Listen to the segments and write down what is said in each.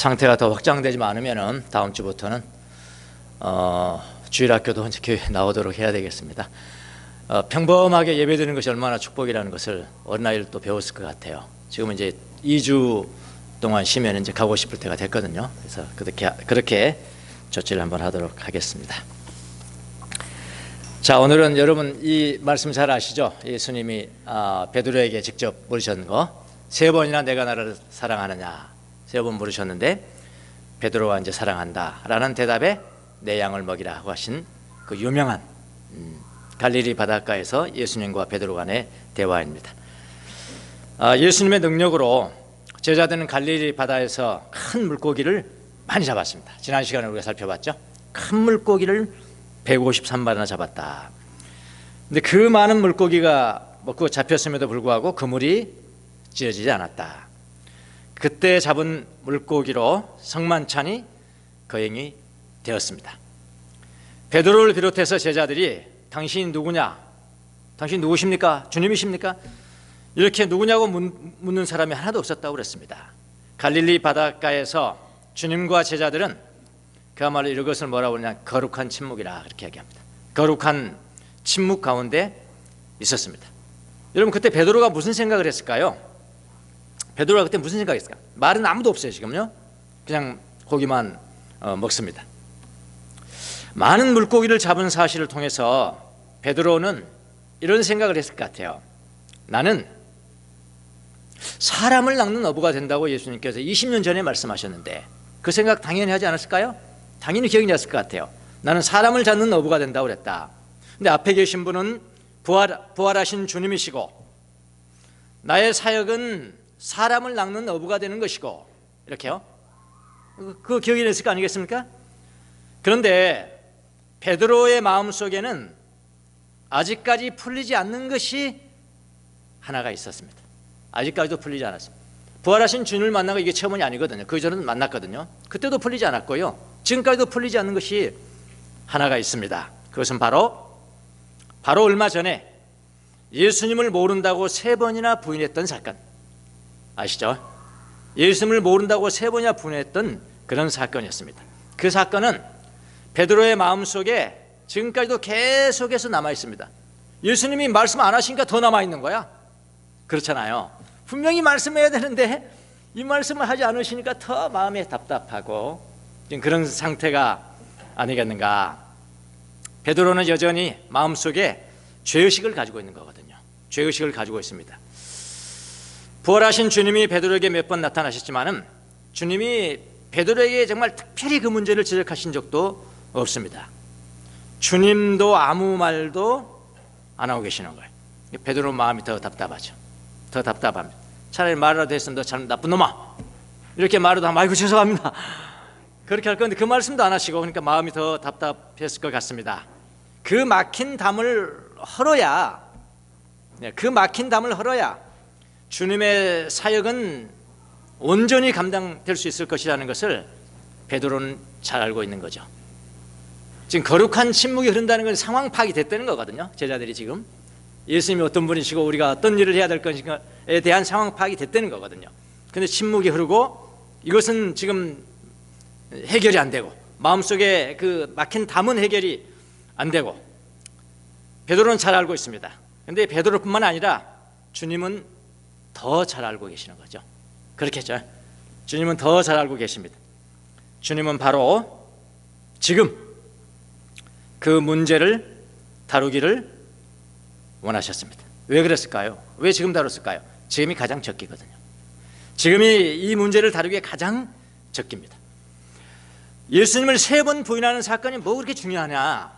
상태가 더 확장되지 않으면은 다음 주부터는 주일학교도 이제 교회에 나오도록 해야 되겠습니다. 평범하게 예배드리는 것이 얼마나 축복이라는 것을 어린아이를 또 배웠을 것 같아요. 지금은 이제 2주 동안 쉬면 이제 가고 싶을 때가 됐거든요. 그래서 그렇게 조치를 한번 하도록 하겠습니다. 자, 오늘은 여러분 이 말씀 잘 아시죠? 예수님이 베드로에게 직접 물으신 거, 3번이나 내가 나를 사랑하느냐 3번 물으셨는데 베드로가 이제 사랑한다라는 대답에 내 양을 먹이라 하고 하신 그 유명한 갈릴리 바닷가에서 예수님과 베드로 간의 대화입니다. 예수님의 능력으로 제자들은 갈릴리 바다에서 큰 물고기를 많이 잡았습니다. 지난 시간에 우리가 살펴봤죠. 큰 물고기를 153마리나 잡았다. 근데 그 많은 물고기가 먹고 잡혔음에도 불구하고 그물이 찢어지지 않았다. 그때 잡은 물고기로 성만찬이 거행이 되었습니다. 베드로를 비롯해서 제자들이 당신이 누구냐? 당신 누구십니까? 주님이십니까? 이렇게 누구냐고 묻는 사람이 하나도 없었다고 그랬습니다. 갈릴리 바닷가에서 주님과 제자들은 그야말로 이것을 뭐라고 하냐, 거룩한 침묵이라 그렇게 얘기합니다. 거룩한 침묵 가운데 있었습니다. 여러분, 그때 베드로가 무슨 생각을 했을까요? 베드로가 그때 무슨 생각을 했을까? 말은 아무도 없어요. 지금요 그냥 고기만 먹습니다. 많은 물고기를 잡은 사실을 통해서 베드로는 이런 생각을 했을 것 같아요. 나는 사람을 낚는 어부가 된다고 예수님께서 20년 전에 말씀하셨는데 그 생각 당연히 하지 않았을까요? 당연히 기억이 났을 것 같아요. 나는 사람을 잡는 어부가 된다고 그랬다. 근데 앞에 계신 분은 부활하신 주님이시고 나의 사역은 사람을 낚는 어부가 되는 것이고, 이렇게요. 그 기억이 났을 거 아니겠습니까? 그런데 베드로의 마음속에는 아직까지 풀리지 않는 것이 하나가 있었습니다. 아직까지도 풀리지 않았습니다. 부활하신 주님을 만난 거 이게 처음이 아니거든요. 그 전에는 만났거든요. 그때도 풀리지 않았고요. 지금까지도 풀리지 않는 것이 하나가 있습니다. 그것은 바로 얼마 전에 예수님을 모른다고 3번이나 부인했던 사건 아시죠? 예수님을 모른다고 3번이나 부인했던 그런 사건이었습니다. 그 사건은 베드로의 마음속에 지금까지도 계속해서 남아있습니다. 예수님이 말씀 안 하시니까 더 남아있는 거야. 그렇잖아요. 분명히 말씀해야 되는데 이 말씀을 하지 않으시니까 더 마음에 답답하고 지금 그런 상태가 아니겠는가. 베드로는 여전히 마음속에 죄의식을 가지고 있는 거거든요. 죄의식을 가지고 있습니다. 부활하신 주님이 베드로에게 몇 번 나타나셨지만은 주님이 베드로에게 정말 특별히 그 문제를 지적하신 적도 없습니다. 주님도 아무 말도 안 하고 계시는 거예요. 베드로 마음이 더 답답하죠. 더 답답합니다. 차라리 말이라도 했으면 너 참 나쁜 놈아 이렇게 말해도 하면 아이고 죄송합니다 그렇게 할 건데 그 말씀도 안 하시고, 그러니까 마음이 더 답답했을 것 같습니다. 그 막힌 담을 헐어야 주님의 사역은 온전히 감당될 수 있을 것이라는 것을 베드로는 잘 알고 있는 거죠. 지금 거룩한 침묵이 흐른다는 건 상황 파악이 됐다는 거거든요. 제자들이 지금 예수님이 어떤 분이시고 우리가 어떤 일을 해야 될 것인가에 대한 상황 파악이 됐다는 거거든요. 그런데 침묵이 흐르고 이것은 지금 해결이 안 되고 마음속에 그 막힌 담은 해결이 안 되고 베드로는 잘 알고 있습니다. 그런데 베드로뿐만 아니라 주님은 더 잘 알고 계시는 거죠. 그렇겠죠. 주님은 더 잘 알고 계십니다. 주님은 바로 지금 그 문제를 다루기를 원하셨습니다. 왜 그랬을까요? 왜 지금 다뤘을까요? 지금이 가장 적기거든요. 지금이 이 문제를 다루기에 가장 적깁니다. 예수님을 3번 부인하는 사건이 뭐 그렇게 중요하냐?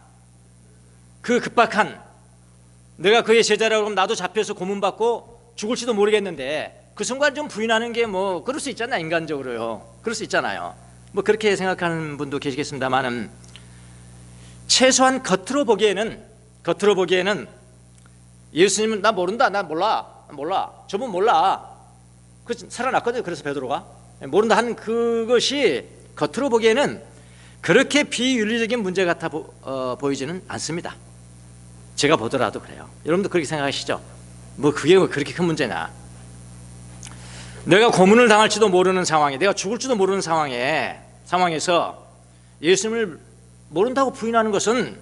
그 급박한, 내가 그의 제자라고 하면 나도 잡혀서 고문받고 죽을지도 모르겠는데 그 순간 좀 부인하는 게 뭐 그럴 수 있잖아요. 인간적으로요. 그럴 수 있잖아요. 뭐 그렇게 생각하는 분도 계시겠습니다만은 최소한 겉으로 보기에는 예수님은 나 모른다, 나 몰라, 저분 몰라. 그 살아났거든요. 그래서 베드로가 모른다 한 그것이 겉으로 보기에는 그렇게 비윤리적인 문제 같아 보이지는 않습니다. 제가 보더라도 그래요. 여러분도 그렇게 생각하시죠? 뭐 그게 뭐 그렇게 큰 문제냐? 내가 고문을 당할지도 모르는 상황에, 내가 죽을지도 모르는 상황에서 예수님을 모른다고 부인하는 것은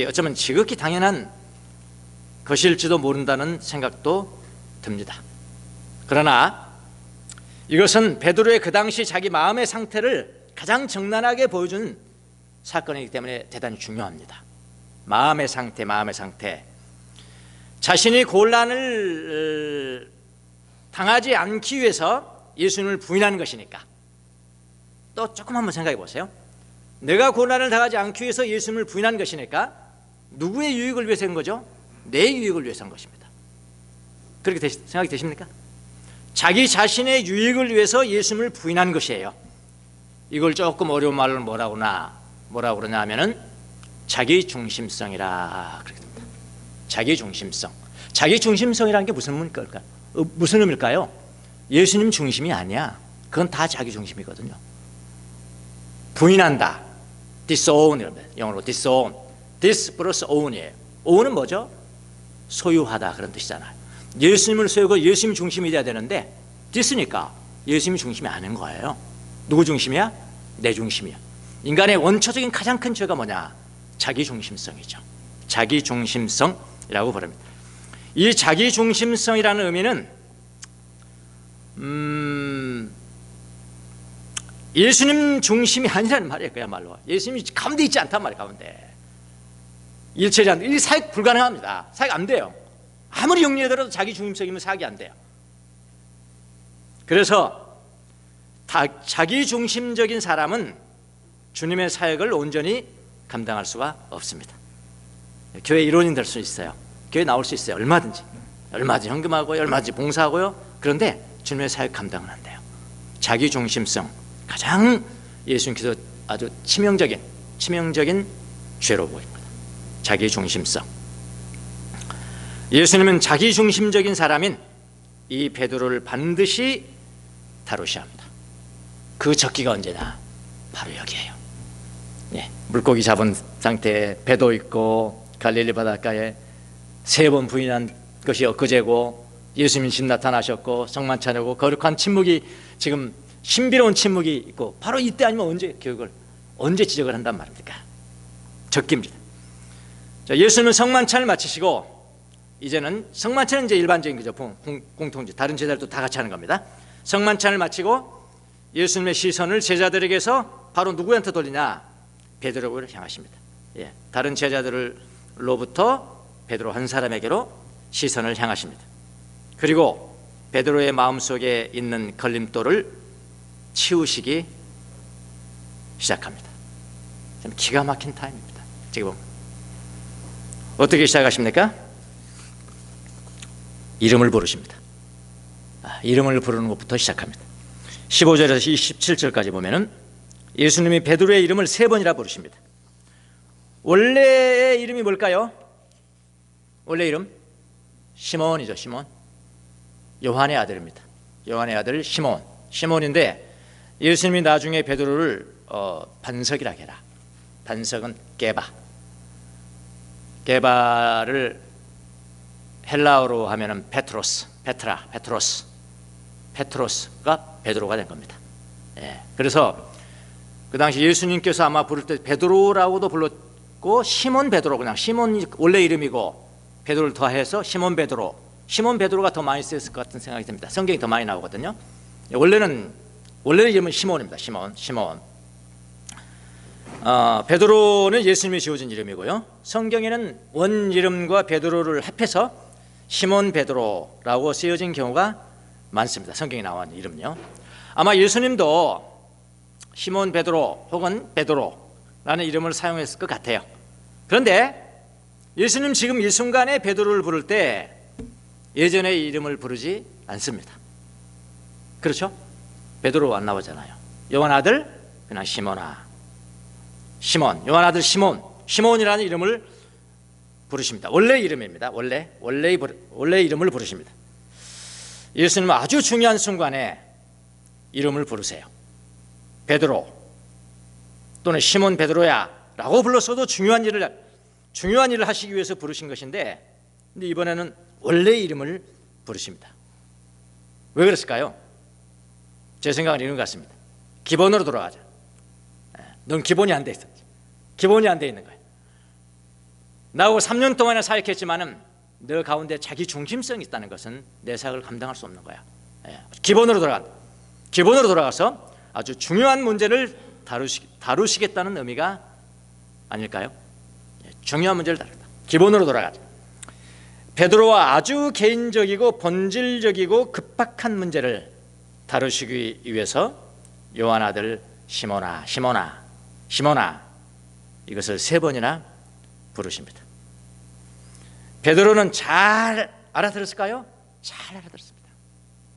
어쩌면 지극히 당연한 것일지도 모른다는 생각도 듭니다. 그러나 이것은 베드로의 그 당시 자기 마음의 상태를 가장 적나라하게 보여준 사건이기 때문에 대단히 중요합니다. 마음의 상태. 자신이 곤란을 당하지 않기 위해서 예수님을 부인하는 것이니까. 또 조금 한번 생각해 보세요. 내가 곤란을 당하지 않기 위해서 예수님을 부인하는 것이니까 누구의 유익을 위해서 한 거죠? 내 유익을 위해서 한 것입니다. 그렇게 생각이 되십니까? 자기 자신의 유익을 위해서 예수님을 부인한 것이에요. 이걸 조금 어려운 말로 뭐라고 그러냐 하면은 자기 중심성이라 그렇게 됩니다. 자기 중심성이라는 게 무슨 의미일까요? 예수님 중심이 아니야. 그건 다 자기 중심이거든요. 부인한다. disown, 영어로 disown. dis 플러스 own이에요. own은 뭐죠? 소유하다, 그런 뜻이잖아요. 예수님을 소유하고 예수님 중심이 돼야 되는데 dis니까 예수님이 중심이 아닌 거예요. 누구 중심이야? 내 중심이야. 인간의 원초적인 가장 큰 죄가 뭐냐? 자기 중심성이죠. 자기 중심성이라고 부릅니다. 이 자기 중심성이라는 의미는 예수님 중심이 아니라는 말이에요. 그야말로 예수님이 가운데 있지 않단 말이에요. 가운데 일체지 않는다. 이 사역 불가능합니다. 사역 안 돼요. 아무리 영리하더라도 자기 중심성이면 사역이 안 돼요. 그래서 자기 중심적인 사람은 주님의 사역을 온전히 감당할 수가 없습니다. 교회 일원인 될 수 있어요. 교회 나올 수 있어요. 얼마든지 헌금하고요, 얼마든지 봉사하고요. 그런데 주님의 사역 감당은 안 돼요. 자기 중심성, 가장 예수님께서 아주 치명적인 죄로 보입니다. 자기 중심성. 예수님은 자기 중심적인 사람인 이 베드로를 반드시 다루셔야 합니다. 그 적기가 언제냐? 바로 여기에요. 물고기 잡은 상태에 배도 있고 갈릴리 바닷가에 3번 부인한 것이 엊그제고 예수님이 집 나타나셨고 성만 차려고 거룩한 침묵이, 지금 신비로운 침묵이 있고, 바로 이때 아니면 언제 지적을 한단 말입니까? 적기입니다. 자, 예수님은 성만찬을 마치시고, 이제는 성만찬은 이제 일반적인 거죠. 공통적, 다른 제자들도 다 같이 하는 겁니다. 성만찬을 마치고 예수님의 시선을 제자들에게서 바로 누구한테 돌리냐? 베드로를 향하십니다. 다른 제자들로부터 베드로 한 사람에게로 시선을 향하십니다. 그리고 베드로의 마음속에 있는 걸림돌을 치우시기 시작합니다. 참 기가 막힌 타임입니다. 지금 어떻게 시작하십니까? 이름을 부르십니다. 이름을 부르는 것부터 시작합니다. 15절에서 27절까지 보면은 예수님이 베드로의 이름을 3번이나 부르십니다. 원래의 이름이 뭘까요? 원래 이름? 시몬이죠. 시몬. 요한의 아들입니다. 요한의 아들 시몬인데, 예수님이 나중에 베드로를 반석이라고 해라. 반석은 게바를 헬라어로 하면은 페트로스가 베드로가 된 겁니다. 그래서 그 당시 예수님께서 아마 부를 때 베드로라고도 불렀고, 시몬 베드로, 그냥 시몬이 원래 이름이고 베드로를 더해서 시몬 베드로가 더 많이 쓰였을 것 같은 생각이 듭니다. 성경이 더 많이 나오거든요. 원래 이름은 시몬입니다. 시몬. 베드로는 예수님이 지어준 이름이고요. 성경에는 원 이름과 베드로를 합해서 시몬 베드로라고 쓰여진 경우가 많습니다. 성경에 나온 이름요. 아마 예수님도 시몬 베드로 혹은 베드로라는 이름을 사용했을 것 같아요. 그런데 예수님 지금 이 순간에 베드로를 부를 때 예전의 이름을 부르지 않습니다. 그렇죠? 베드로 안 나오잖아요. 요한 아들 그냥 시몬, 요한 아들 시몬이라는 이름을 부르십니다. 원래 이름입니다. 원래 이름을 부르십니다. 예수님은 아주 중요한 순간에 이름을 부르세요. 베드로 또는 시몬 베드로야 라고 불렀어도 중요한 일을 하시기 위해서 부르신 것인데, 근데 이번에는 원래 이름을 부르십니다. 왜 그랬을까요? 제 생각은 이런 것 같습니다. 기본으로 돌아가자. 넌 기본이 안 돼 있어. 기본이 안 돼 있는 거야. 나하고 3년 동안이나 사역했지만은 너 가운데 자기 중심성이 있다는 것은 내 사역을 감당할 수 없는 거야. 기본으로 돌아간다. 기본으로 돌아가서 아주 중요한 문제를 다루시겠다는 의미가 아닐까요? 중요한 문제를 다룬다. 기본으로 돌아가자. 베드로와 아주 개인적이고 본질적이고 급박한 문제를 다루시기 위해서 요한 아들 시몬아, 시몬아, 시몬아 이것을 3번이나 부르십니다. 베드로는 잘 알아들었을까요? 잘 알아들었습니다.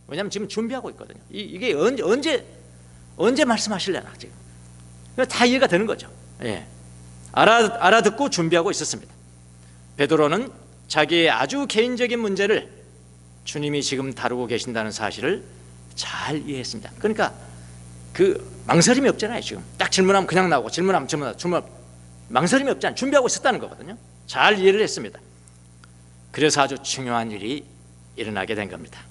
왜냐하면 지금 준비하고 있거든요. 이게 언제 말씀하실려나 지금 다 이해가 되는 거죠. 알아듣고 준비하고 있었습니다. 베드로는 자기의 아주 개인적인 문제를 주님이 지금 다루고 계신다는 사실을 잘 이해했습니다. 그러니까 그 망설임이 없잖아요. 지금 딱 질문하면 그냥 나오고 질문하면 망설임이 없잖아요. 준비하고 있었다는 거거든요. 잘 이해를 했습니다. 그래서 아주 중요한 일이 일어나게 된 겁니다.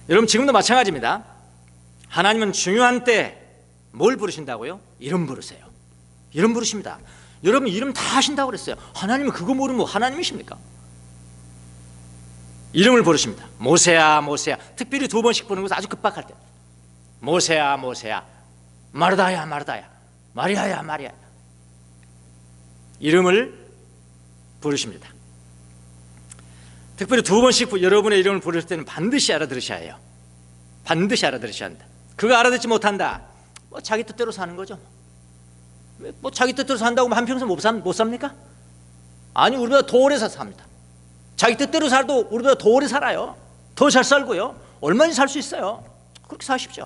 여러분 지금도 마찬가지입니다. 하나님은 중요한 때 뭘 부르신다고요? 이름 부르세요. 이름 부르십니다. 여러분 이름 다 하신다고 그랬어요. 하나님은 그거 모르면 하나님이십니까? 이름을 부르십니다. 모세야 모세야. 특별히 2번씩 부르는 것은 아주 급박할 때. 모세야 모세야, 마르다야 마르다야, 마리아야 마리아. 이름을 부르십니다. 특별히 2번씩 여러분의 이름을 부를 때는 반드시 알아들으셔야 해요. 반드시 알아들으셔야 한다. 그거 알아듣지 못한다, 뭐 자기 뜻대로 사는 거죠. 뭐 자기 뜻대로 산다고 한평생 못 삽니까? 아니 우리보다 더 오래 삽니다. 자기 뜻대로 살도 우리보다 더 오래 살아요. 더 잘 살고요. 얼마나 살 수 있어요. 그렇게 사십시오.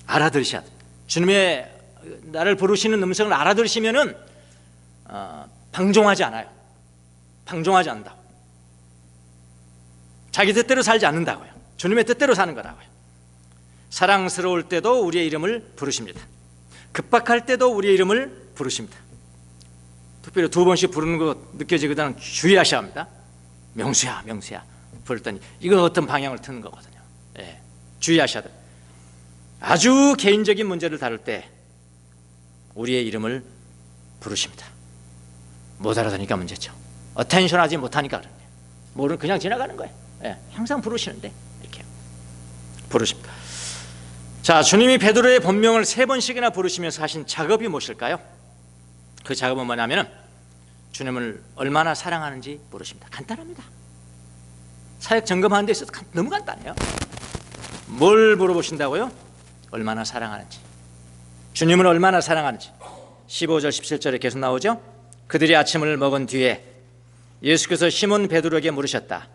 알아들으셔야 돼요. 주님의 나를 부르시는 음성을 알아들으시면은 방종하지 않아요. 방종하지 않는다. 자기 뜻대로 살지 않는다고요. 주님의 뜻대로 사는 거라고요. 사랑스러울 때도 우리의 이름을 부르십니다. 급박할 때도 우리의 이름을 부르십니다. 특별히 2번씩 부르는 거 느껴지거든 주의하셔야 합니다. 명수야 명수야 부르더니 이건 어떤 방향을 트는 거거든요. 주의하셔야 돼요. 아주 개인적인 문제를 다룰 때 우리의 이름을 부르십니다. 못 알아듣으니까 문제죠. 어텐션하지 못하니까 그런 거예요. 모르는 그냥 지나가는 거예요. 항상 부르시는데 이렇게 부르십니다. 자, 주님이 베드로의 본명을 3번씩이나 부르시면서 하신 작업이 무엇일까요? 그 작업은 뭐냐면 주님을 얼마나 사랑하는지 부르십니다. 간단합니다. 사역 점검하는 데 있어서 너무 간단해요. 뭘 물어보신다고요? 얼마나 사랑하는지. 주님을 얼마나 사랑하는지. 15절 17절에 계속 나오죠. 그들이 아침을 먹은 뒤에 예수께서 시몬 베드로에게 물으셨다.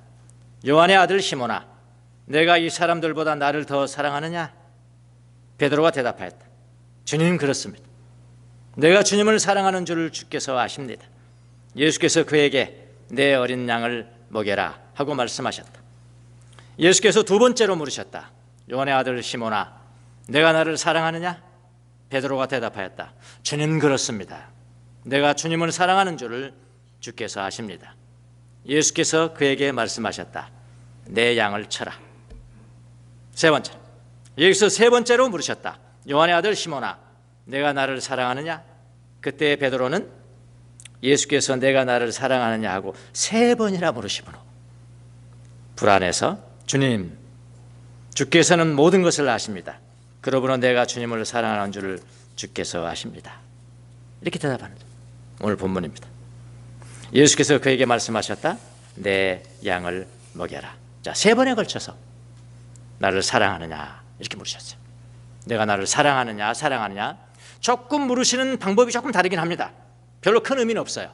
요한의 아들 시몬아, 내가 이 사람들보다 나를 더 사랑하느냐? 베드로가 대답하였다. 주님, 그렇습니다. 내가 주님을 사랑하는 줄을 주께서 아십니다. 예수께서 그에게 내 어린 양을 먹여라 하고 말씀하셨다. 예수께서 2번째로 물으셨다. 요한의 아들 시몬아, 내가 나를 사랑하느냐? 베드로가 대답하였다. 주님, 그렇습니다. 내가 주님을 사랑하는 줄을 주께서 아십니다. 예수께서 그에게 말씀하셨다. 내 양을 쳐라. 3번째, 여기서 3번째로 물으셨다. 요한의 아들 시몬아, 내가 나를 사랑하느냐? 그때 베드로는 예수께서 내가 나를 사랑하느냐 하고 3번이나 물으시므로 불안해서 주님, 주께서는 모든 것을 아십니다. 그러므로 내가 주님을 사랑하는 줄을 주께서 아십니다. 이렇게 대답하는 오늘 본문입니다. 예수께서 그에게 말씀하셨다. 내 양을 먹여라. 자, 3번에 걸쳐서 나를 사랑하느냐 이렇게 물으셨어요. 내가 나를 사랑하느냐 사랑하느냐. 조금 물으시는 방법이 조금 다르긴 합니다. 별로 큰 의미는 없어요.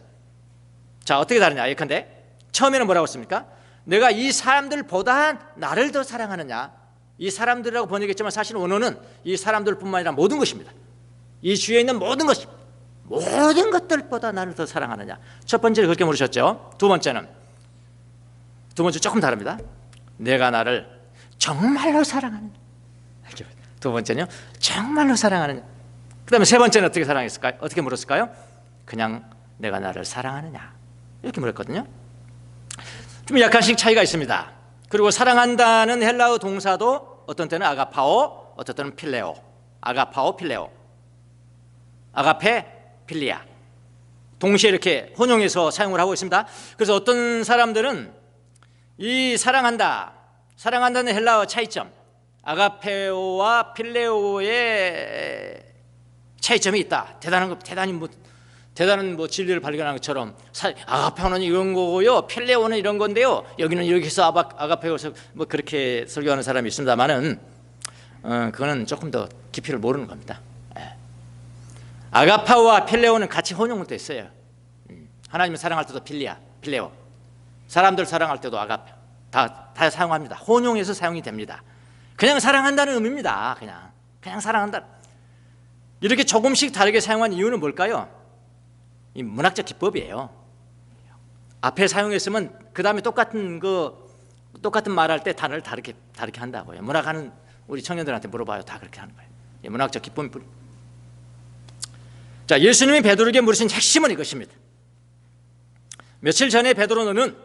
자, 어떻게 다르냐. 예컨대 처음에는 뭐라고 했습니까? 내가 이 사람들보다 나를 더 사랑하느냐. 이 사람들이라고 번역했지만 사실 원어는 이 사람들뿐만 아니라 모든 것입니다. 이 주위에 있는 모든 것입니다. 모든 것들보다 나를 더 사랑하느냐. 첫 번째는 그렇게 물으셨죠. 두 번째 조금 다릅니다. 내가 나를 정말로 사랑하느냐. 두 번째는요, 정말로 사랑하느냐. 그 다음에 3번째는 어떻게 사랑했을까요? 어떻게 물었을까요? 그냥 내가 나를 사랑하느냐 이렇게 물었거든요. 좀 약간씩 차이가 있습니다. 그리고 사랑한다는 헬라어 동사도 어떤 때는 아가파오, 어떤 때는 필레오. 아가파오, 필레오. 아가페, 필리아. 동시에 이렇게 혼용해서 사용을 하고 있습니다. 그래서 어떤 사람들은 이 사랑한다는 헬라어 차이점, 아가페오와 필레오의 차이점이 있다. 대단한 진리를 발견한 것처럼 아가페오는 이런 거고요, 필레오는 이런 건데요, 여기는 여기서 아가페오에서 뭐 그렇게 설교하는 사람이 있습니다만은 그거는 조금 더 깊이를 모르는 겁니다. 아가파오와 필레오는 같이 혼용도 있어요. 하나님을 사랑할 때도 필레오, 사람들 사랑할 때도 아가페오, 다 사용합니다. 혼용해서 사용이 됩니다. 그냥 사랑한다는 의미입니다. 그냥 사랑한다. 이렇게 조금씩 다르게 사용한 이유는 뭘까요? 이 문학적 기법이에요. 앞에 사용했으면 그 다음에 똑같은 말할 때 단어를 다르게 한다고요. 문학하는 우리 청년들한테 물어봐요. 다 그렇게 하는 거예요. 문학적 기법이. 자, 예수님이 베드로에게 물으신 핵심은 이것입니다. 며칠 전에 베드로, 너는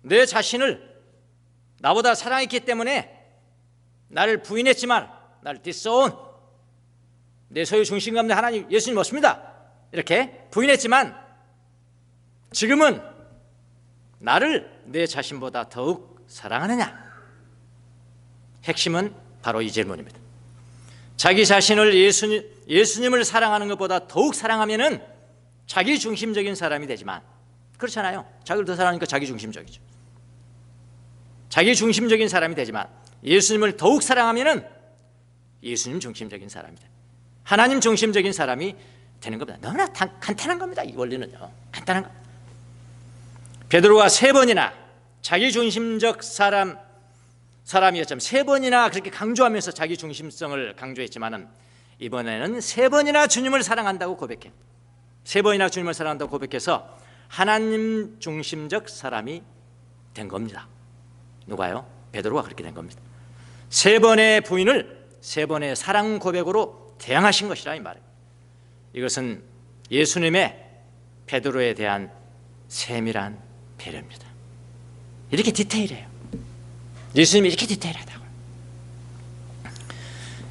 내 자신을 나보다 사랑했기 때문에 나를 부인했지만, 나를 디스온, 내 소유 중심감 있는 하나님 예수님 없습니다, 이렇게 부인했지만 지금은 나를 내 자신보다 더욱 사랑하느냐? 핵심은 바로 이 질문입니다. 자기 자신을 예수님을 사랑하는 것보다 더욱 사랑하면은 자기 중심적인 사람이 되지만, 그렇잖아요. 자기를 더 사랑하니까 자기 중심적이죠. 자기 중심적인 사람이 되지만 예수님을 더욱 사랑하면은 예수님 중심적인 사람이 돼. 하나님 중심적인 사람이 되는 겁니다. 너무나 간단한 겁니다. 이 원리는요. 간단한 거. 베드로가 3번이나 자기 중심적 사람이었지만 3번이나 그렇게 강조하면서 자기 중심성을 강조했지만은 이번에는 3번이나 주님을 사랑한다고 고백해. 3번이나 주님을 사랑한다고 고백해서 하나님 중심적 사람이 된 겁니다. 누가요? 베드로가 그렇게 된 겁니다. 3번의 부인을 3번의 사랑 고백으로 대항하신 것이라 이 말이에요. 이것은 예수님의 베드로에 대한 세밀한 배려입니다. 이렇게 디테일해요. 예수님이 이렇게 디테일하다고요.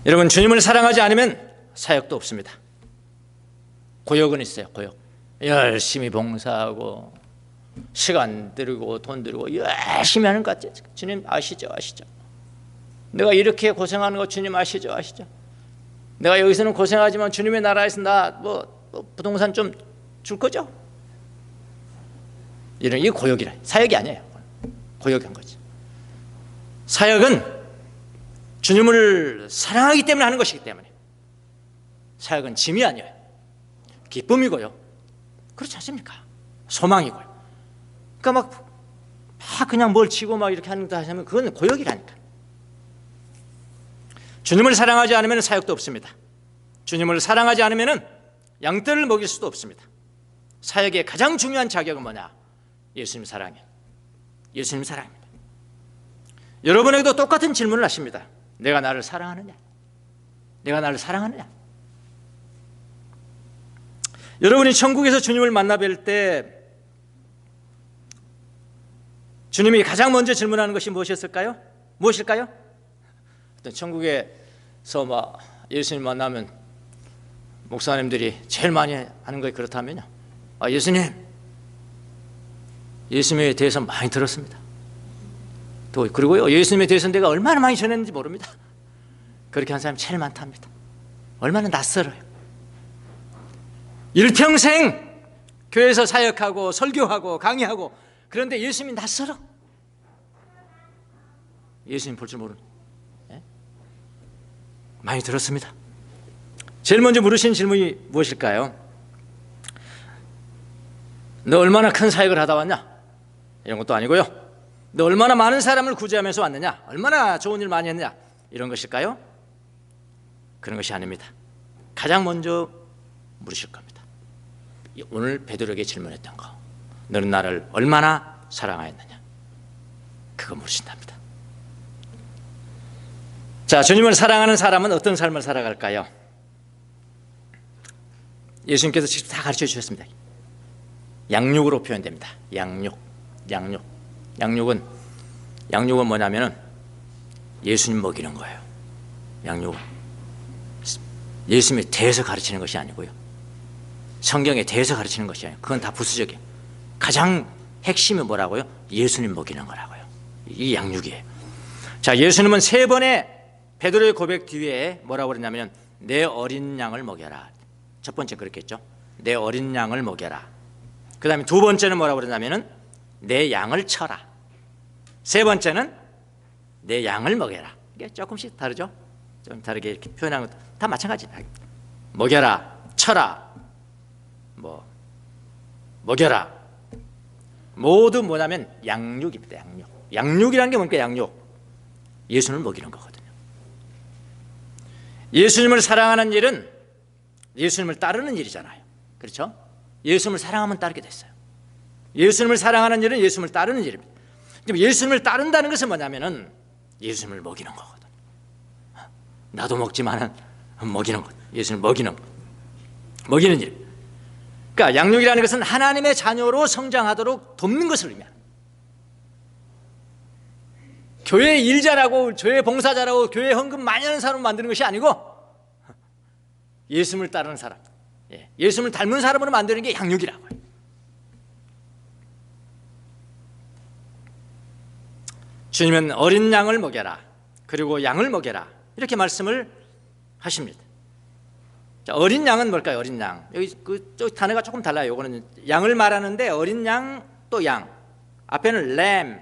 여러분, 주님을 사랑하지 않으면 사역도 없습니다. 고역은 있어요. 고역. 열심히 봉사하고 시간 들이고 돈 들이고 열심히 하는 것 같아요. 주님 아시죠? 내가 이렇게 고생하는 거 주님 아시죠? 내가 여기서는 고생하지만 주님의 나라에서 나 부동산 좀 줄 거죠? 이게 고역이라. 사역이 아니에요. 고역인 거지. 사역은 주님을 사랑하기 때문에 하는 것이기 때문에. 사역은 짐이 아니에요. 기쁨이고요. 그렇지 않습니까? 소망이고요. 그러니까 막 그냥 뭘 치고 막 이렇게 하는 거 하시면 그건 고역이라니까. 주님을 사랑하지 않으면 사역도 없습니다. 주님을 사랑하지 않으면 양떼를 먹일 수도 없습니다. 사역의 가장 중요한 자격은 뭐냐? 예수님 사랑이에요. 예수님 사랑입니다. 여러분에게도 똑같은 질문을 하십니다. 내가 나를 사랑하느냐? 내가 나를 사랑하느냐? 여러분이 천국에서 주님을 만나 뵐 때 주님이 가장 먼저 질문하는 것이 무엇일까요? 천국에서 막 예수님 만나면 목사님들이 제일 많이 하는 것이 그렇다면요, 예수님에 대해서 많이 들었습니다. 그리고요, 예수님에 대해서 내가 얼마나 많이 전했는지 모릅니다. 그렇게 한 사람이 제일 많답니다. 얼마나 낯설어요. 일평생 교회에서 사역하고 설교하고 강의하고, 그런데 예수님이 낯설어. 예수님 볼 줄 모르는. 많이 들었습니다. 제일 먼저 물으신 질문이 무엇일까요? 너 얼마나 큰 사역을 하다 왔냐? 이런 것도 아니고요. 너 얼마나 많은 사람을 구제하면서 왔느냐? 얼마나 좋은 일 많이 했느냐? 이런 것일까요? 그런 것이 아닙니다. 가장 먼저 물으실 겁니다. 오늘 베드로에게 질문했던 거, 너는 나를 얼마나 사랑하였느냐? 그거 물으신답니다. 자, 주님을 사랑하는 사람은 어떤 삶을 살아갈까요? 예수님께서 직접 다 가르쳐 주셨습니다. 양육으로 표현됩니다. 양육은 양육은 뭐냐면은 예수님 먹이는 거예요. 양육은 예수님에 대해서 가르치는 것이 아니고요, 성경에 대해서 가르치는 것이 아니고, 그건 다 부수적이에요. 가장 핵심이 뭐라고요? 예수님 먹이는 거라고요. 이 양육이에요. 자, 예수님은 3번의 베드로의 고백 뒤에 뭐라고 그랬냐면 내 어린 양을 먹여라. 첫 번째 그렇겠죠. 내 어린 양을 먹여라. 그 다음에 2번째는 뭐라고 그러냐면은 내 양을 쳐라. 3번째는 내 양을 먹여라. 이게 조금씩 다르죠. 좀 다르게 이렇게 표현한 것도 다 마찬가지다. 먹여라, 쳐라, 먹여라. 모두 뭐냐면 양육입니다. 양육이라는 게 뭡니까? 양육. 예수님을 먹이는 거거든요. 예수님을 사랑하는 일은 예수님을 따르는 일이잖아요. 그렇죠? 예수님을 사랑하면 따르게 됐어요. 예수님을 사랑하는 일은 예수님을 따르는 일입니다. 예수님을 따른다는 것은 뭐냐면은 예수님을 먹이는 거거든. 나도 먹지만은 먹이는 것. 예수님을 먹이는 일. 그러니까 양육이라는 것은 하나님의 자녀로 성장하도록 돕는 것을 의미합니다. 교회 일 잘하고 교회 봉사 잘하고 교회 헌금 많이 하는 사람을 만드는 것이 아니고 예수님을 따르는 사람, 예수님을 닮은 사람으로 만드는 게 양육이라고요. 주님은 어린 양을 먹여라, 그리고 양을 먹여라, 이렇게 말씀을 하십니다. 자, 어린 양은 뭘까요? 어린 양. 여기 저 단어가 조금 달라요. 이거는 양을 말하는데 어린 양 또 양. 앞에는 lamb,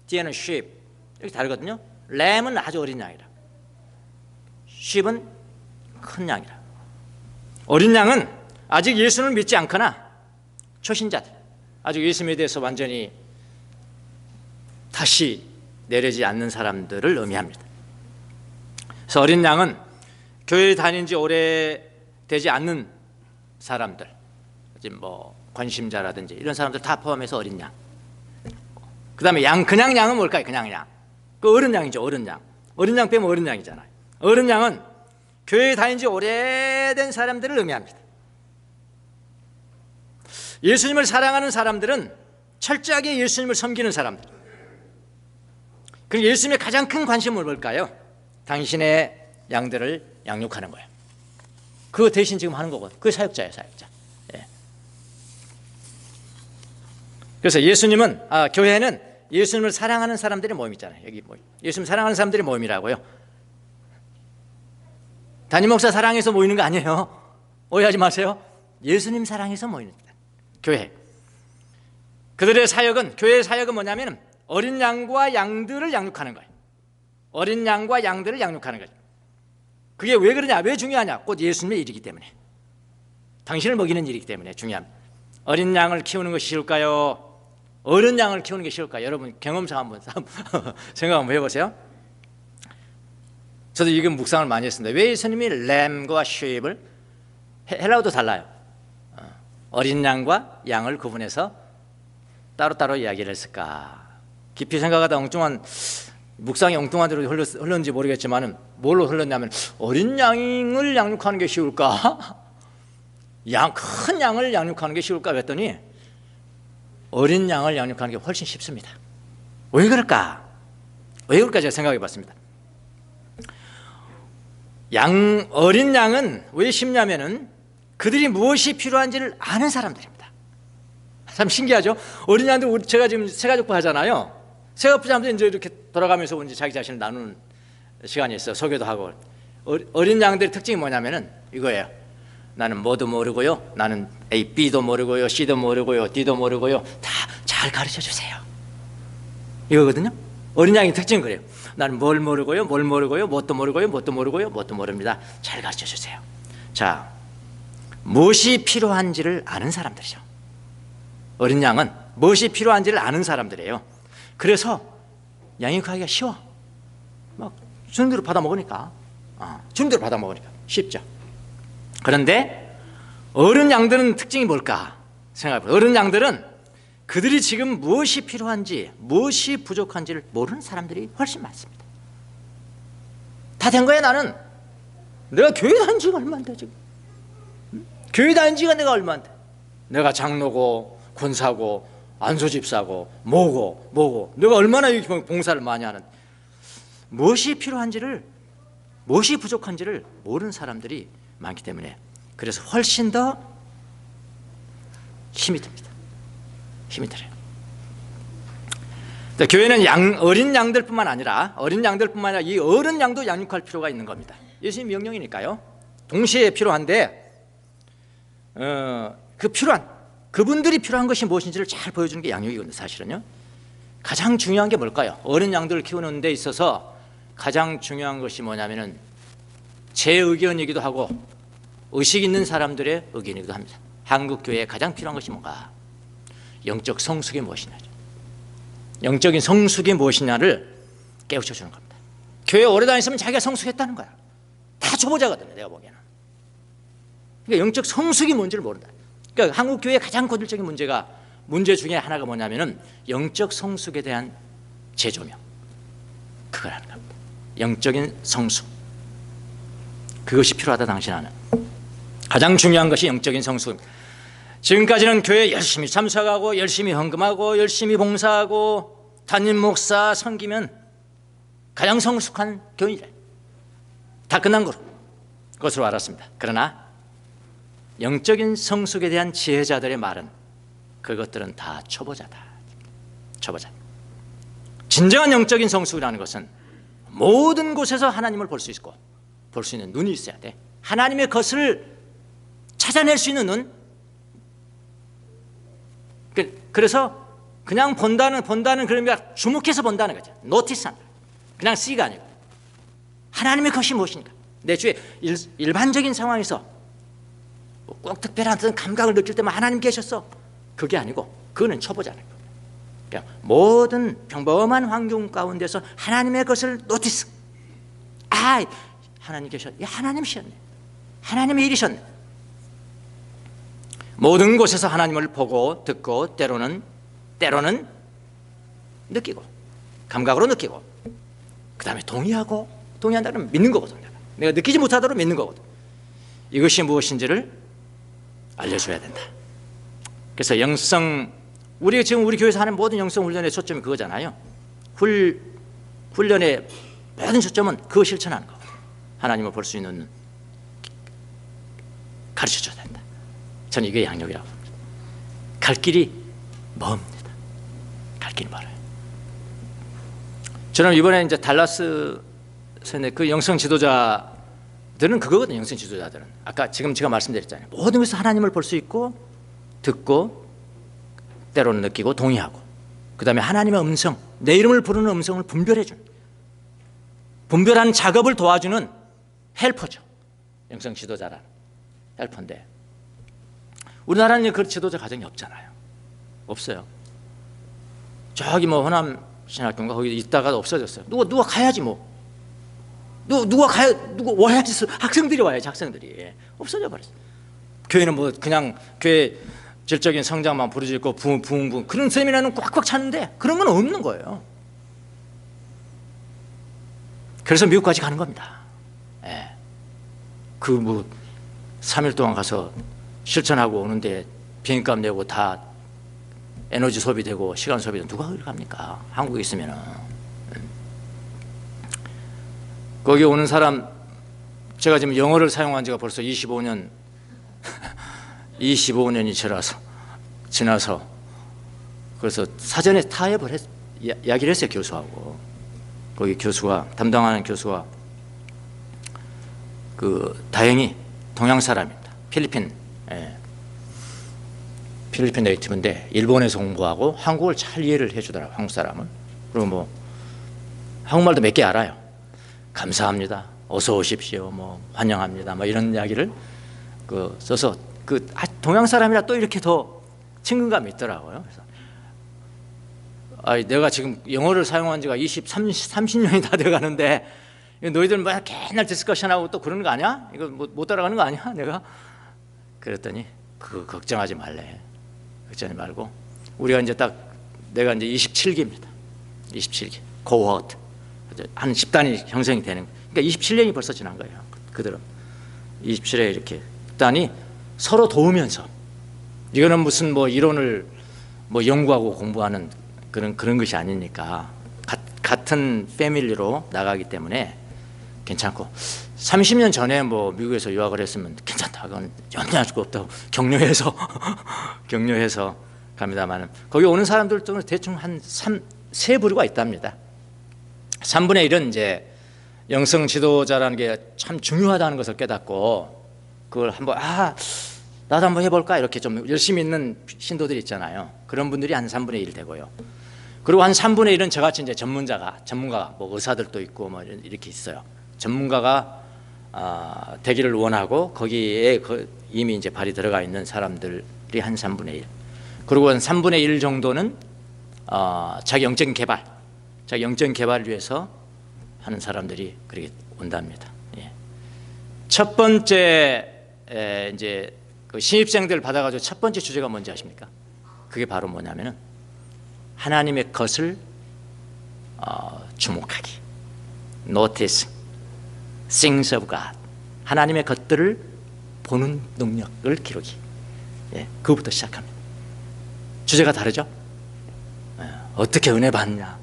뒤에는 sheep. 이렇게 다르거든요. lamb은 아주 어린 양이라, sheep은 큰 양이라. 어린 양은 아직 예수를 믿지 않거나 초신자들, 아직 예수님에 대해서 완전히 다시 내려지 않는 사람들을 의미합니다. 그래서 어린 양은 교회에 다닌 지 오래되지 않는 사람들, 지금 관심자라든지 이런 사람들 다 포함해서 어린 양. 그 다음에 그냥 양은 뭘까요? 그냥 양. 그 어른 양이죠. 어른 양. 어린 양 빼면 어른 양이잖아요. 어른 양은 교회에 다닌 지 오래된 사람들을 의미합니다. 예수님을 사랑하는 사람들은 철저하게 예수님을 섬기는 사람들. 그리고 예수님의 가장 큰 관심은 뭘까요? 당신의 양들을 양육하는 거예요. 그거 대신 지금 하는 거거든요. 그게 사역자예요, 사역자. 그래서 교회는 예수님을 사랑하는 사람들의 모임이잖아요. 여기 예수님 사랑하는 사람들의 모임이라고요. 담임 목사 사랑해서 모이는 거 아니에요. 오해하지 마세요. 예수님 사랑해서 모이는 교회. 그들의 사역은, 교회의 사역은 뭐냐면 어린 양과 양들을 양육하는 거예요. 어린 양과 양들을 양육하는 거죠. 그게 왜 그러냐, 왜 중요하냐? 곧 예수님의 일이기 때문에, 당신을 먹이는 일이기 때문에 중요합니다. 어린 양을 키우는 것이 쉬울까요? 어른 양을 키우는 게 쉬울까요? 여러분 경험상 한번 생각 한번 해보세요. 저도 이건 묵상을 많이 했습니다. 왜 예수님이 램과 sheep을, 헬라어도 달라요. 어린 양과 양을 구분해서 따로따로 이야기를 했을까? 깊이 생각하다 묵상이 엉뚱한 대로 흘렀는지 모르겠지만 뭘로 흘렀냐면, 어린 양을 양육하는 게 쉬울까? 큰 양을 양육하는 게 쉬울까 그랬더니 어린 양을 양육하는 게 훨씬 쉽습니다. 왜 그럴까? 제가 생각해 봤습니다. 어린 양은 왜 쉽냐면은 그들이 무엇이 필요한지를 아는 사람들입니다. 참 신기하죠? 어린 양들, 제가 지금 새가족부 하잖아요. 새가족부 사람들이 이제 이렇게 돌아가면서 이제 자기 자신을 나누는 시간이 있어요. 소개도 하고. 어린 양들의 특징이 뭐냐면은 이거예요. 나는 뭐도 모르고요, 나는 A, B도 모르고요, C도 모르고요, D도 모르고요, 다 잘 가르쳐 주세요, 이거거든요. 어린 양의 특징은 그래요. 나는 뭘 모르고요, 뭣도 모르고요, 뭣도 모릅니다. 잘 가르쳐 주세요. 자, 무엇이 필요한지를 아는 사람들이죠. 어린 양은 무엇이 필요한지를 아는 사람들이에요. 그래서 양육하기가 쉬워. 주님대로 받아 먹으니까, 쉽죠. 그런데 어른 양들은 특징이 뭘까 생각해보세요. 어른 양들은 그들이 지금 무엇이 필요한지, 무엇이 부족한지를 모르는 사람들이 훨씬 많습니다. 다 된 거야. 나는 내가 교회 다닌 지가 얼마인데, 지금 교회 다닌 지가 내가 얼마인데, 내가 장로고 권사고 안소 집사고 뭐고 내가 얼마나 봉사를 많이 하는, 무엇이 필요한지를, 무엇이 부족한지를 모르는 사람들이 많기 때문에, 그래서 훨씬 더 힘이 듭니다. 힘이 들어요. 교회는 어린 양들뿐만 아니라 이 어른 양도 양육할 필요가 있는 겁니다. 예수님 명령이니까요. 동시에 필요한데 그분들이 필요한 것이 무엇인지를 잘 보여주는 게 양육이거든요. 사실은요. 가장 중요한 게 뭘까요? 어린 양들을 키우는 데 있어서 가장 중요한 것이 뭐냐면은 제 의견이기도 하고 의식 있는 사람들의 의견이기도 합니다. 한국 교회에 가장 필요한 것이 뭔가? 영적 성숙이 무엇이냐죠. 영적인 성숙이 무엇이냐를 깨우쳐주는 겁니다. 교회 오래 다녔으면 자기가 성숙했다는 거야. 다 초보자거든요, 내가 보기에는. 그러니까 영적 성숙이 뭔지를 모른다. 그러니까 한국 교회의 가장 고질적인 문제 중에 하나가 뭐냐면은 영적 성숙에 대한 재조명, 그거라는 겁니다. 영적인 성숙, 그것이 필요하다. 당신은 가장 중요한 것이 영적인 성숙입니다. 지금까지는 교회에 열심히 참석하고 열심히 헌금하고 열심히 봉사하고 담임 목사 섬기면 가장 성숙한 교인이래. 다 끝난 것으로 알았습니다. 그러나 영적인 성숙에 대한 지혜자들의 말은 그것들은 다 초보자다. 초보자. 진정한 영적인 성숙이라는 것은 모든 곳에서 하나님을 볼 수 있고 볼 수 있는 눈이 있어야 돼. 하나님의 것을 찾아낼 수 있는 눈. 그래서 그냥 본다는 그런 게 주목해서 본다는 거죠. 노티스한다. 그냥 C가 아니고 하나님의 것이 무엇인가. 내 주위에 일반적인 상황에서 꼭 특별한 어떤 감각을 느낄 때만 하나님 계셨어, 그게 아니고 그거는 초보자는 거예요. 그러니까 모든 평범한 환경 가운데서 하나님의 것을 노티스. 하나님 계셨네. 하나님이셨네. 하나님의 일이셨네. 모든 곳에서 하나님을 보고 듣고 때로는 느끼고 감각으로 느끼고 그 다음에 동의한다면 믿는 거거든. 내가 느끼지 못하도록 믿는 거거든. 이것이 무엇인지를 알려줘야 된다. 그래서 지금 우리 교회에서 하는 모든 영성 훈련의 초점이 그거잖아요. 훈련의 모든 초점은 그거 실천하는 거거든. 하나님을 볼 수 있는 가르쳐줘야 된다. 저는 이게 양육이라고 봅니다. 갈 길이 멉니다. 갈 길이 멀어요. 저는 이번에 이제 달라스에 그 영성 지도자들은 그거거든요. 영성 지도자들은 아까 지금 제가 말씀드렸잖아요. 모든 것에서 하나님을 볼 수 있고 듣고 때로는 느끼고 동의하고 그 다음에 하나님의 음성, 내 이름을 부르는 음성을 분별해주는, 분별하는 작업을 도와주는 헬퍼죠. 영성 지도자라는 헬퍼인데 우리나라는 그 지도자 가정이 없잖아요. 없어요. 저기 호남 신학교인가 거기 있다가 없어졌어요. 누가 가야지 누가 와야지. 학생들이 와야지. 학생들이 없어져 버렸어요. 교회는 그냥 교회 질적인 성장만 부르짖고 부흥 그런 세미나는 꽉꽉 차는데 그런 건 없는 거예요. 그래서 미국까지 가는 겁니다. 3일 동안 가서 실천하고 오는데 비행값 내고 다 에너지 소비되고 시간 소비되고 누가 그걸 갑니까? 한국에 있으면은. 거기 오는 사람, 제가 지금 영어를 사용한 지가 벌써 25년이 지나서 그래서 사전에 타협을 이야기를 했어요. 교수하고. 거기 담당하는 교수가 다행히 동양 사람입니다. 필리핀 네이티브인데 일본에서 공부하고 한국을 잘 이해를 해주더라고요. 한국 사람은. 그리고 한국말도 몇 개 알아요. 감사합니다, 어서 오십시오, 환영합니다, 이런 이야기를 써서 동양 사람이라 또 이렇게 더 친근감이 있더라고요. 그래서 내가 지금 영어를 사용한 지가 30년이 다 돼가는데 너희들 맨날 디스커션하고 또 그러는 거 아니야? 이거 못 따라가는 거 아니야? 내가 그랬더니 그거 걱정하지 말래. 걱정하지 말고 우리가 내가 이제 27기입니다. 27기 코호트 한 집단이 형성이 되는. 그러니까 27년이 벌써 지난 거예요. 그들은 27에 이렇게 집단이 서로 도우면서, 이거는 무슨 이론을 뭐 연구하고 공부하는 그런 것이 아니니까 같은 패밀리로 나가기 때문에 괜찮고 30년 전에 뭐 미국에서 유학을 했으면 괜찮다. 그건 염려할 수가 없다고 격려해서 격려해서 갑니다만 거기 오는 사람들도 대충 한 세 부류가 있답니다. 3분의 1은 이제 영성 지도자라는 게 참 중요하다는 것을 깨닫고 그걸 한번 나도 한번 해볼까 이렇게 좀 열심히 있는 신도들이 있잖아요. 그런 분들이 한 3분의 1 되고요. 그리고 한 3분의 1은 저같이 이제 전문가가 뭐 의사들도 있고 뭐 이렇게 있어요. 전문가가 되기를 원하고 거기에 이미 이제 발이 들어가 있는 사람들이 한 3분의 1. 그리고 한 3분의 1 정도는 자기 영적인 개발을 위해서 하는 사람들이 그렇게 온답니다. 예. 첫 번째 이제 그 신입생들 받아가지고 첫 번째 주제가 뭔지 아십니까? 그게 바로 뭐냐면은 하나님의 것을 주목하기, notice things of God, 하나님의 것들을 보는 능력을 기르기. 예, 그것부터 시작합니다. 주제가 다르죠? 어떻게 은혜 받냐,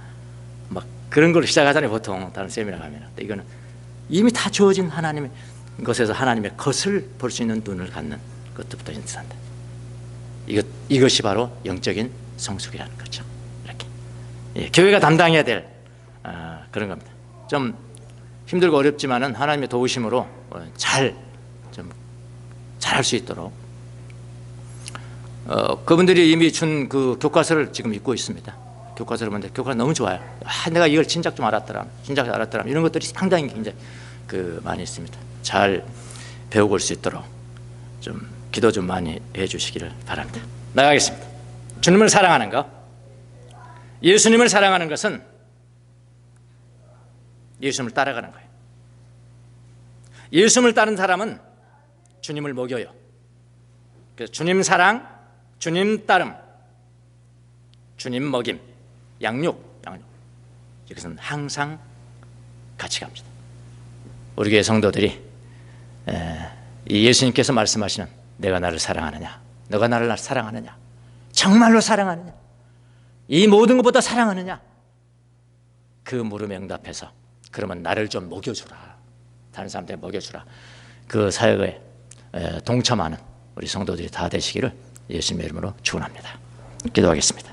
막 그런 걸로 시작하잖아요. 보통 다른 세미나 가면. 이거는 이미 다 주어진 하나님의 것에서 하나님의 것을 볼 수 있는 눈을 갖는 것부터 인사한다. 이것이 바로 영적인 성숙이라는 거죠. 이렇게 교회가 담당해야 될 그런 겁니다. 좀 힘들고 어렵지만은 하나님의 도우심으로 잘할 수 있도록 그분들이 이미 준 그 교과서를 지금 읽고 있습니다. 교과서를 보는데 교과서 너무 좋아요. 내가 이걸 진작 좀 알았더라, 이런 것들이 상당히 굉장히 많이 있습니다. 잘 배우고 올 수 있도록 좀 기도 좀 많이 해주시기를 바랍니다. 나가겠습니다. 주님을 사랑하는 것, 예수님을 사랑하는 것은 예수님을 따라가는 거예요. 예수님을 따른 사람은 주님을 먹여요. 그래서 주님 사랑, 주님 따름, 주님 먹임, 양육. 이것은 항상 같이 갑니다. 우리 교회 성도들이 이 예수님께서 말씀하시는 내가 나를 사랑하느냐, 너가 나를 사랑하느냐, 정말로 사랑하느냐, 이 모든 것보다 사랑하느냐, 그 물음에 응답해서 그러면 나를 좀 먹여주라, 다른 사람들에게 먹여주라, 그 사역에 동참하는 우리 성도들이 다 되시기를 예수님의 이름으로 축원합니다. 기도하겠습니다.